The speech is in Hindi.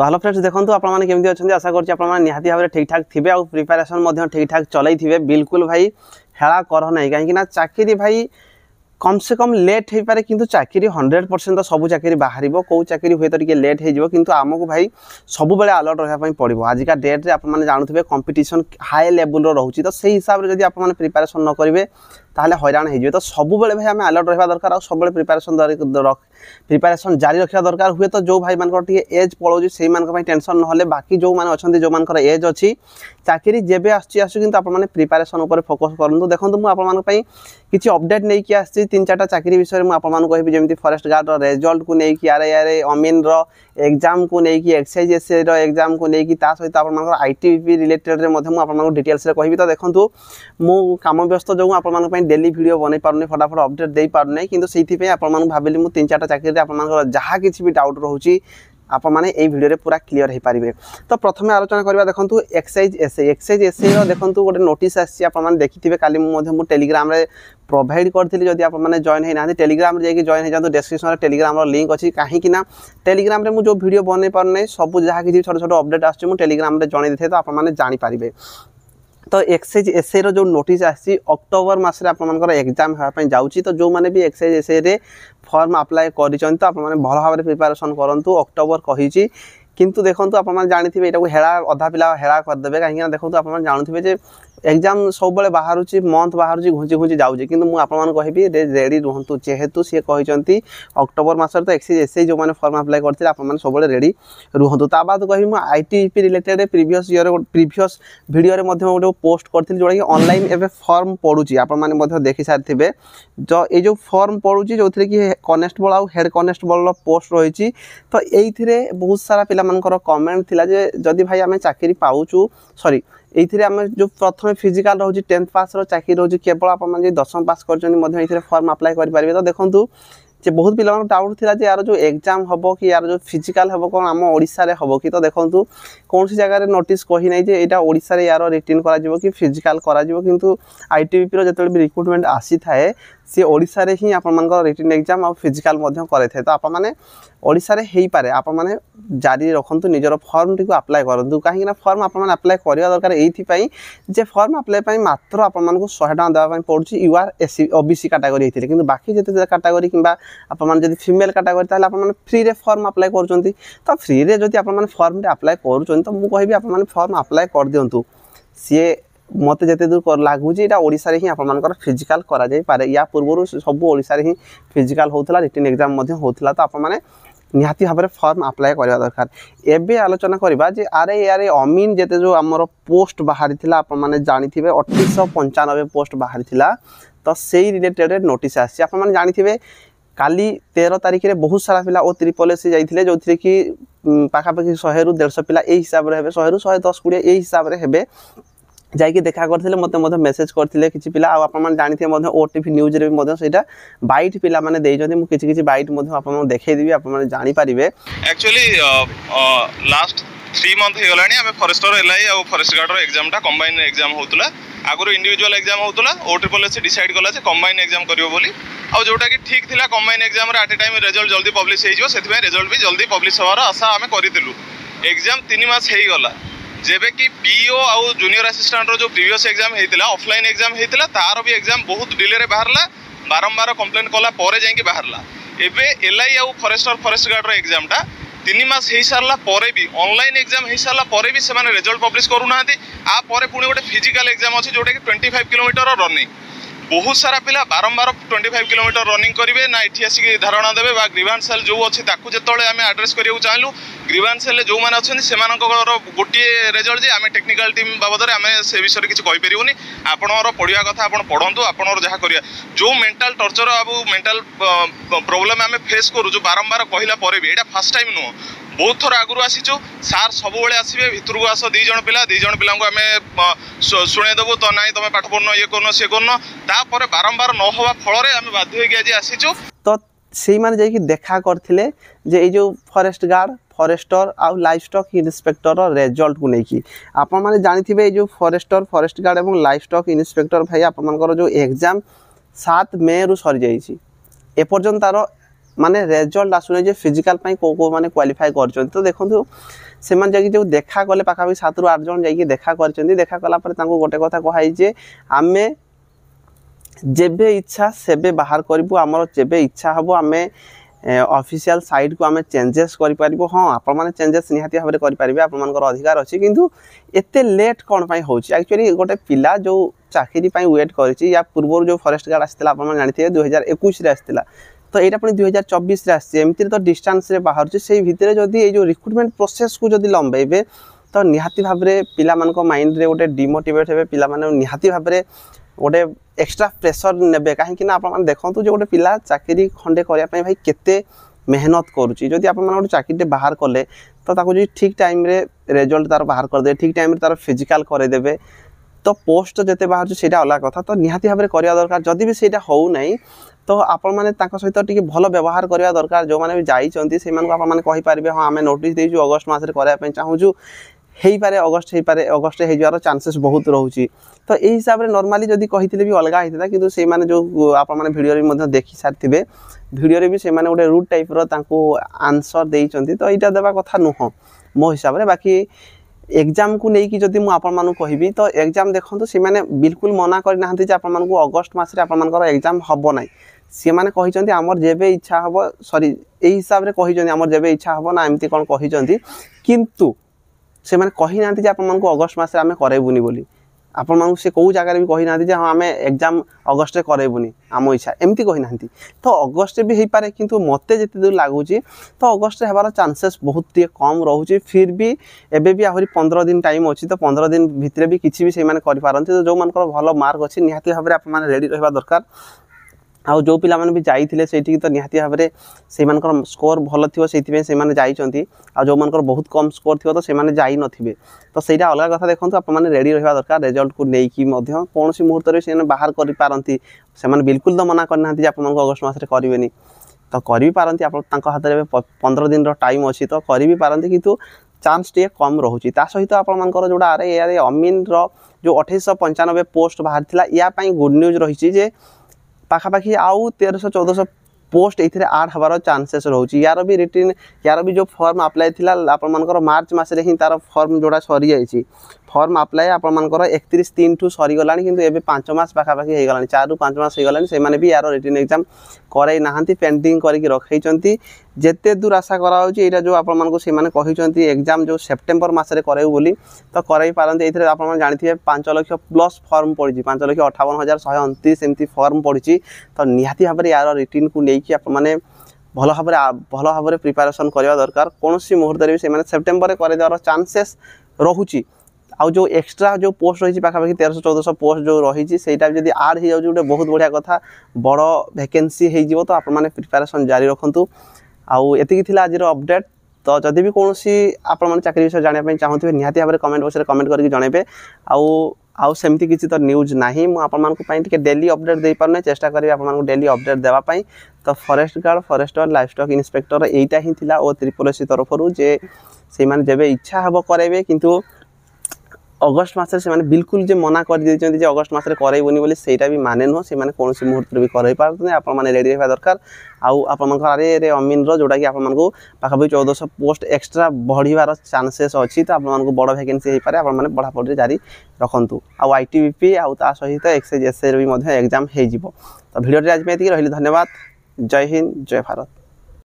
तो हेलो फ्रेंड्स देखो आपने केमती अच्छा आशा कर निहाती भाव ठीक ठाक थे और प्रिपेरेसन ठीक ठाक चल थे बिल्कुल भाई हेला कर ना कहीं चाकरी भाई कम से कम लेट हो पारे किंतु चाकरी 100% तो सब चाकरी बाहर कौ चाकरी हुए तो लेट हो किंतु आमको भाई सब बेले अलर्ट रहा पड़ो आजिका डेट रे आपने जानते कंपटीशन हाई लेवल रोचे तो सही हिसाब से जब आप प्रिपेरेसन न करेंगे ताहले हैरान हो तो सब बेले भाई आम अलर्ट रहा दरकार और सब प्रिपेरेसन जारी रखा दरकार हुए तो जो भाई मान एज पलाऊँ से टेंशन ना बाकी जो मैंने अच्छा जो मान एज अच्छी चाकरी जेबे आसू कि आपने प्रिपेरेसन फोकस करूँ देखो मुझे किसी अपडेट नहीं कि आसी 3-4टा चाकरी विषय में आपको कहबी जमी फॉरेस्ट गार्ड रिजल्ट को लेकिन आर अमीन एग्जाम को लेकिन एक्साइज एसए एग्जाम को लेकिन सहित आप आईटीबीपी रिलेटेड मुझे डिटेल्स कहबी तो देखूँ मु काम व्यस्त जो आप डेली वीडियो बन पारे फटाफट अपडेट दे पारे कि आपको भाविली मुझे 3-4टा चाकरी आप जहाँ किसी भी डाउट रोचे आप मैंने वीडियो पूरा क्लीयर हो पारे तो प्रथम आलोचना करवा देखो एक्साइज एसए देखो गोटे नोटिस आसने देखिए काली मुझे टेलीग्राम रे प्रोवाइड करी जब आप जॉइन होना टेलीग्राम जाकि जॉइन हो जाते डिस्क्रिप्शन टेलीग्राम लिंक अच्छी कहीं टेलीग्राम रे मुझे वीडियो बन पारे सब जहाँ किसी छोट छोट अपडेट आसो टेलीग्राम जन दे तो आपने जानीपारे तो एक्साइज एसए जो नोटिस आसी अक्टोबर मसरे आपर एग्जाम होगापी जाऊँगी तो जो मैंने भी एक्साइज एसए फॉर्म अप्लाई कर भल भाव प्रिपेरेसन करूँ अक्टोबर कही किंतु देखो आप जानते हैं यहाँ हेला अधा पिला हेला करदे कहीं देखो आप जानते एग्जाम सब बड़े बाहर मंथ बाहर घुंची घुंची जाऊँगी कि मुझे रेडी रुहतु जेहेतु सी कहते अक्टोबर मसर तो एक्साइज एसए जो मैंने फॉर्म अप्लाई करते आपने सब रेडी रुहतु ता बाद कह आईटीबीपी रिलेटेड प्रीवियस वीडियो गोटे पोस्ट करी जोटा कि ऑनलाइन एवं फॉर्म पड़ुची आपने देखी सारी जो ये फॉर्म पड़ुची जो थी कि कनेस्टेबल आउ हेड कनेस्टेबल पोस्ट रही तो ये बहुत सारा पिलामानकर कमेंट थिला जे जदि भाई आम चाकरी पाऊँ सॉरी ये आम जो प्रथम फिजिकाल रोचे 10th पास चाकरी रोचे केवल आप 10th पास कर फॉर्म अप्लाई करेंगे तो देखूँ जे बहुत पिला डाउट थिला जे यार जो एग्जाम हम कि यार जो फिजिकाल हम कौन आम ओडिशा रे हम कि तो देखूँ कौन सी जगह नोटिस कही ना जे यहाँ ओडिशा रे यार रिटर्न करा कि फिजिकाल करा किंतु आईटीबीपी जो भी रिक्रुटमेंट आसी थाए सी ओडिशा रे ही आपर रिटर्न एग्जाम और फिजिकाल करे तो आपने ओडिशा रे हो पारे आपने जारी रखु निजर फॉर्म टी अप्लाई करूँ कहीं फॉर्म आपने अप्लाई करवा दरकार ये जे फॉर्म अप्लाई मात्र आपको 100 टଙ୍କା देवाई पड़ुची यूआर एससी ओबीसी कैटेगरी होते कि बाकी जिते कैटेगरी कि आपने फीमेल कैटेगरी आपने फ्री रे फॉर्म अप्लाई कर तो फ्री रे जब आपने फॉर्म अप्लाई कर तो मुझे कहबी आपने फॉर्म अप्लाई कर दिंतु सी मत जिते दूर लगुच यहाँ ओडिशा रे ही आपर फिजिकाल करा या पूर्व सब ओडिशा रे ही फिजिकाल होता रिटर्न एग्जाम होता तो आपने निहाती भाव में फॉर्म अप्लाई करवा दरकार एबे आलोचना करवा जे आरे यारे अमीन जेते जो आमर पोस्ट बाहरी थिला आपने जानी 3895 पोस्ट बाहरी थिला तो से रिलेटेड नोटिस आसी आपने जानी काली 13 तारिख में बहुत सारा पिला ओ ट्रिपल एस जाइए जो थी कि पाखापाखि 100 ରୁ 150 पिला यही हिसाब से 100 ରୁ 110-120 यही हिसाब से हेबे जाकि देखा करते मत मेसेज करते किसी पिला आप जानते हैं ओटीवी न्यूज रे भी सेटा बाइट पिला माने देइजोनी मु किछि बाइट आपको देखदेवी आप जानीपारे एक्चुअली लास्ट 3 मंथ हो गलानी आम फॉरेस्टर एलआई और forest guard exam combine exam होतला आगुरी इंडिविजुअल एग्जाम होतला ओट्रिपल एस डिसाइड कला जे कंबाइन एग्जाम करियो बोली आ जोटा कि ठीक थिला कंबाइन एग्जाम रे एट ए टाइम रिजल्ट जल्दी पब्लिश हो से रिजल्ट भी जल्दी पब्लिश होवार आशा आम करूँ एग्जाम 3 मास हो गला जेबे कि पीओ आउ जूनियर असिस्टेंट जो प्रीवियस एग्जाम होता ऑफलाइन एग्जाम होता तार भी एग्जाम बहुत डिले रे बाहरला बारंबार कंप्लेन कला परे जाइए बाहरला एबे एलआई आउ फॉरेस्ट गार्ड एग्जाम टा 3 मास हो सारा पर भी ऑनलाइन एग्जाम हो सारा पर भी से रिजल्ट पब्लिश करूना आ पुणी गोटे फिजिकल एग्जाम अच्छे जोटा कि 25 किलोमीटर रनिंग बहुत सारा पिला बारंबार 25 किलोमीटर रनिंग करेंगे ना ये आसिक धारणा देवे ग्रीवांस सेल जो अच्छे जो आम आड्रेस करा चाहूँ ग्रीवांस सेल जो मैंने अच्छे से गोटे रिजल्ट जे आम टेक्निकल टीम बाबद आम से विषय किसी कहीपरूनी आपणर पढ़ा कथा आप पढ़ु आपणर जहाँ करा जो मेंटल टर्चर अब मेंटल प्रोब्लेम आम फेस करूँ जो बारंबार कहला पर भी यहाँ फास्ट टाइम नुह बहुत थर आगु आसीचु सार सब आसवे भितर को आस 2 जन पिला आम शुणेदेवु तो ना तुम पाठ पढ़न ये करन से करन तापर बारंबार न हवा फल आम बाध्य आज आसीचु तो से माने जाई कि देखा करथिले जे जो फॉरेस्ट गार्ड फॉरेस्टर आउ लाइफ स्टॉक इन्स्पेक्टर रिजल्ट को लेकिन आप मैंने जानी जो फॉरेस्टर फॉरेस्ट गार्ड और लाइफ स्टॉक इन्स्पेक्टर भाई आपर जो एग्जाम 7 मे रु सरी जाइए एपर्यंत तार माने रिजल्ट आसुने जे फिजिकल पई को माने क्वालिफाई करछन तो देखंतु सेमान जाकी जो देखा गले पाखापी 7 ରୁ 8 जन जाकी देखा करछन देखा कला पर तांको गोटे कथा कहै जे आमे जेबे इच्छा सेबे बाहर करबो हमर जेबे इच्छा हबो आमे ऑफिशियल साइट को आमे चेंजेस करि परबो हां आपण माने चेंजेस निहाती भाबरे करि परबे आपण मानकर अधिकार अछि किंतु एते लेट कोन पई होछि एक्चुअली गोटे पिला जो चाकरी पई वेट करिछि या पूर्व जो फॉरेस्ट गार्ड आस्थिला आपण जानिथिए 2021 रे आस्थिला तो एटा पनि 2024 रे आछि एमति तो डिस्टेंस रे बाहर छि सेही भितरे जदी ए जो रिक्रूटमेंट प्रोसेस को जदी लंबेबे तो निहाती भाबरे पिला मानको माइंड रे गोटे डिमोटिवेट हेबे पिला माने निहाती भाबरे गोटे एक्स्ट्रा प्रेशर नेबे काहे कि ना आपण माने देखंतु जे गोटे पिला चाकरी खंडे करिया पई भाई केते मेहनत करूची जदी आपण माने गोटे चाकरी बाहर करले तो ताको जे ठीक टाइम रे रिजल्ट तार बाहर कर दे ठीक टाइम रे तार फिजिकल करे देबे तो पोस्ट जते बाहर छि सेटा अलग कथा तो निहाती भाबरे करिया दरकार जदी भी सेटा होउ नै तो आपण माने ताको सहित टिके भलो व्यवहार करिया दरकार जो माने भी जाई चंती से मान को आपण माने कहि पारिबे हां हमें नोटिस देइछु अगस्त मास रे करिया पई चाहूछु हेई पारे अगस्त हे जवार चांसेस बहुत रहउची तो एही हिसाब रे नॉर्मली जदी कहिथिले भी अलगा हितला किंतु से माने जो आपण माने वीडियो रे मध्ये देखि सारथिबे वीडियो रे भी से माने गोटे रूट टाइप रो तांको आंसर देई चंती तो एटा देबा कथा नुह मो हिसाब रे बाकी एग्जाम को नहीं कि जदी मु आपण मानु कहिबी तो एग्जाम देखंतु से माने बिल्कुल मना करि नाहंती जे आपण मानकु अगस्त मास रे आपण मानकर एग्जाम हबो नै से माने कहि चंती हमर जेबे इच्छा हबो सॉरी एही हिसाब रे कहि चंती हमर जेबे इच्छा हबो ना एमती कोन कहि चंती किंतु से माने कहि नाहंती जे आपण मानकु अगस्त मास रे हमें करेबुनी बोली आपण मानकु से को जगह रे भी कहि नाहंती जे हम हमें एग्जाम अगस्त रे करेबुनी आमो इच्छा एमती कहि नाहंती तो अगस्त रे भी हेई पारे किंतु मते जते दूर लागुची तो अगस्त रे हेबार चांसेस बहुत टिके कम रहउची फिर भी एबे भी आहुरी 15 दिन टाइम अछि तो 15 दिन भितरे भी किछि भी से माने करि पारंती तो जो मानकर भलो मार्क अछि निहाती भाबरे आपण माने रेडी रहबा दरकार आउ जो पिला माने भी जाईथिले सेठी तो निहाती भाबरे से मानकर स्कोर भलो थिवो सेति पे से माने जाई चंती आ जो मानकर बहुत कम स्कोर थिवो तो से माने जाई नथिबे तो सेटा अलग कथा देखंतु आपण माने रेडी रहबा दरकार रिजल्ट को नै कि मध्य कोनसी मुहूर्त रे से बाहर करि पारंती से माने बिल्कुल तो मना करनांती जे आपण मानको अगस्त मास रे करिवेनी तो करि भी पारंती आपण तांको हाथ रे 15 दिन रो टाइम अछि तो करि भी पारंती किंतु चांस टे कम रहउची ता सहित आपण मानकर जोडा अरे यारे अमीन रो जो 2895 पोस्ट बाहर थिला या पई गुड न्यूज रहिची जे पाखापाखी आउ 1300-1400 पोस्ट एथिरे ऐड हबार चांसेस रहउची यार भी रिटर्न यार भी जो फॉर्म अप्लाई थिला आपण मानकर मार्च मास रे ही तार फॉर्म जोडा सरी जाईची फॉर्म अप्लाई आपण मानकर 31/3 टू सरी गलानी किंतु एबे 5 मास पाखापाखी हे गलानी 4 ରୁ 5 मास हे गलानी से माने भी यार रिटर्न एग्जाम करै नाहंती पेंडिंग करी रखै चंती जेते दूर आशा करा होची एटा जो आपण मानको से माने कहि चंती एग्जाम जो सितंबर मास रे करेउ बोली तो करै पारंती एथिरे आपण माने जानिथिबे 5 लाख प्लस फॉर्म पड़िची 5,58,129 एमती फॉर्म पड़िची तो निहाती भाबरे यार रिटर्न को नै कि आपण माने भलो भाबरे प्रिपरेशन करबा दरकार कोनोसी मुहूर्त रे से माने सितंबर रे करे देवार चांसेस रहउची आउ जो एक्स्ट्रा जो पोस्ट रही पाखापाखि 1300-1400 पोस्ट जो रही सेटा जदी ऐड हो जाउची गोटे बहुत बढ़िया कथा बड़ वैकेंसी हे जीवो तो आपण माने प्रिपरेशन जारी रखंतु आउ एतिकी थिला आजिर अपडेट तो जदी भी कोनोसी आपण माने चाकरी विषय जानिया पई चाहउथिबे निहाती भाबरे कमेंट बॉक्स रे कमेंट करके जणेबे आउ सेमती किछि तो न्यूज नाही मु आपण मानको पई टिके डेली अपडेट देई परने चेष्टा करी आपण मानको डेली अपडेट देबा पई तो forest guard forester livestock inspector एटा ही थिला ओ त्रिपुरसी तरफरु जे से माने जेबे इच्छा हबो करेबे किंतु अगस्त मास से माने बिल्कुल जे मना कर दै चंती जे अगस्त मास रे करैबोनी बोली सेटा भी माने न से माने कोनोसी मुहूर्त रे भी करै पारतने आपण माने रेडी रहबा दरकार आउ आपण मानकर अरे रे अमीन रो जोडा कि आपण मानको पाखाबे 1400 पोस्ट एक्स्ट्रा बढ़िवार चांसेस अछि तो आपण मानको बड़ वैकेंसी हे पारे आपण माने पढा पढी जारी रखंतु आउ आईटीबीपी आउ ता सहित एक्सएस एसए रे भी मध्ये एग्जाम हे जिवो तो वीडियो रे आज में एतिकी रहिली धन्यवाद जय हिंद जय भारत।